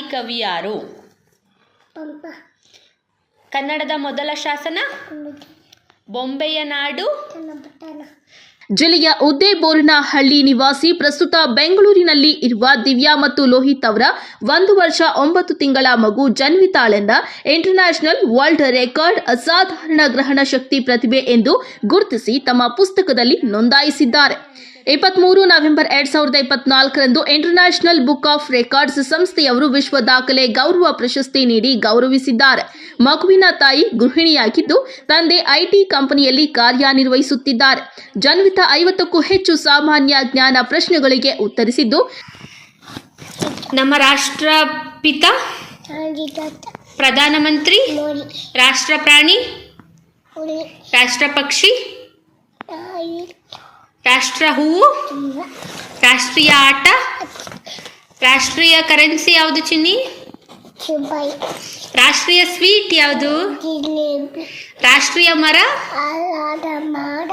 ಆದಿಕವಿ ಯಾರು? ಪಂಪ. ಕನ್ನಡದ ಮೊದಲ ಶಾಸನ? ಬೊಂಬೆಯ ನಾಡು? ಚನ್ನಪಟ್ಟಣ. ಜಿಲ್ಲೆಯ ಉದ್ದೇಬೋರನಹಳ್ಳಿ ನಿವಾಸಿ, ಪ್ರಸ್ತುತ ಬೆಂಗಳೂರಿನಲ್ಲಿ ಇರುವ ದಿವ್ಯಾ ಮತ್ತು ಲೋಹಿತ್ ಅವರ 1 ವರ್ಷ 9 ತಿಂಗಳ ಮಗು ಜನ್ವಿತಾಳೆಂದ ಇಂಟರ್ನ್ಯಾಷನಲ್ ವರ್ಲ್ಡ್ ರೆಕಾರ್ಡ್ ಅಸಾಧಾರಣ ಗ್ರಹಣ ಶಕ್ತಿ ಪ್ರತಿಭೆ ಎಂದು ಗುರುತಿಸಿ ತಮ್ಮ ಪುಸ್ತಕದಲ್ಲಿ ನೋಂದಾಯಿಸಿದ್ದಾರೆ. 23 ನವೆಂಬರ್ 2024ರಂದು ಇಂಟರ್ನ್ಯಾಷನಲ್ ಬುಕ್ ಆಫ್ ರೆಕಾರ್ಡ್ಸ್ ಸಂಸ್ಥೆಯವರು ವಿಶ್ವ ದಾಖಲೆ ಗೌರವ ಪ್ರಶಸ್ತಿ ನೀಡಿ ಗೌರವಿಸಿದ್ದಾರೆ. ಮಗುವಿನ ತಾಯಿ ಗೃಹಿಣಿಯಾಗಿದ್ದು, ತಂದೆ ಐಟಿ ಕಂಪನಿಯಲ್ಲಿ ಕಾರ್ಯನಿರ್ವಹಿಸುತ್ತಿದ್ದಾರೆ. ಜನ್ವಿತಾ 50ಕ್ಕೂ ಹೆಚ್ಚು ಸಾಮಾನ್ಯ ಜ್ಞಾನ ಪ್ರಶ್ನೆಗಳಿಗೆ ಉತ್ತರಿಸಿದ್ದು, ನಮ್ಮ ರಾಷ್ಟ್ರಪಿತ, ಪ್ರಧಾನಮಂತ್ರಿ, ರಾಷ್ಟ್ರ ಪ್ರಾಣಿ, ರಾಷ್ಟ್ರ ಪಕ್ಷಿ, ರಾಷ್ಟ್ರ ಹೂವು, ರಾಷ್ಟ್ರೀಯ ಆಟ, ರಾಷ್ಟ್ರೀಯ ಕರೆನ್ಸಿ ಯಾವುದು ಚಿನ್ನಿ? ರೂಪಾಯಿ. ರಾಷ್ಟ್ರೀಯ ಸ್ವೀಟ್ ಯಾವುದು? ಜಿಲೇಬಿ. ರಾಷ್ಟ್ರೀಯ ಮರ? ಆಲದ ಮರ.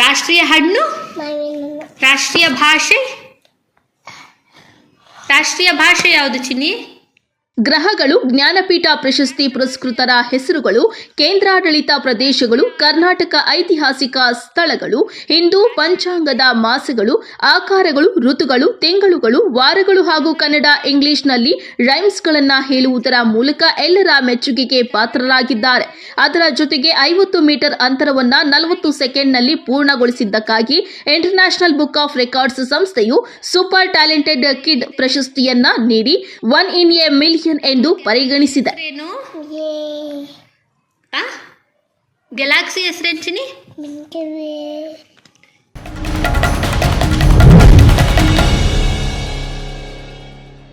ರಾಷ್ಟ್ರೀಯ ಹಣ್ಣು? ಮಾವಿನ ಹಣ್ಣು. ರಾಷ್ಟ್ರೀಯ ಭಾಷೆ? ರಾಷ್ಟ್ರೀಯ ಭಾಷೆ ಯಾವುದು ಚಿನ್ನಿ? ಗ್ರಹಗಳು, ಜ್ಞಾನಪೀಠ ಪ್ರಶಸ್ತಿ ಪುರಸ್ಕೃತರ ಹೆಸರುಗಳು, ಕೇಂದ್ರಾಡಳಿತ ಪ್ರದೇಶಗಳು, ಕರ್ನಾಟಕ ಐತಿಹಾಸಿಕ ಸ್ಥಳಗಳು, ಹಿಂದೂ ಪಂಚಾಂಗದ ಮಾಸಗಳು, ಆಕಾರಗಳು, ಋತುಗಳು, ತಿಂಗಳುಗಳು, ವಾರಗಳು ಹಾಗೂ ಕನ್ನಡ, ಇಂಗ್ಲಿಷ್ನಲ್ಲಿ ರೈಮ್ಸ್ಗಳನ್ನು ಹೇಳುವುದರ ಮೂಲಕ ಎಲ್ಲರ ಮೆಚ್ಚುಗೆಗೆ ಪಾತ್ರರಾಗಿದ್ದಾರೆ. ಅದರ ಜೊತೆಗೆ 50 ಮೀಟರ್ ಅಂತರವನ್ನು 40 ಸೆಕೆಂಡ್ನಲ್ಲಿ ಪೂರ್ಣಗೊಳಿಸಿದ್ದಕ್ಕಾಗಿ ಇಂಟರ್ನ್ಯಾಷನಲ್ ಬುಕ್ ಆಫ್ ರೆಕಾರ್ಡ್ಸ್ ಸಂಸ್ಥೆಯು ಸೂಪರ್ ಟ್ಯಾಲೆಂಟೆಡ್ ಕಿಡ್ ಪ್ರಶಸ್ತಿಯನ್ನ ನೀಡಿ 1 in a million ಎಂದು ಪರಿಗಣಿಸಿದೆ. ಗ್ಯಾಲಕ್ಸಿ ಹೆಸರೇನು ಚಿನ್ನಿ? Milky way.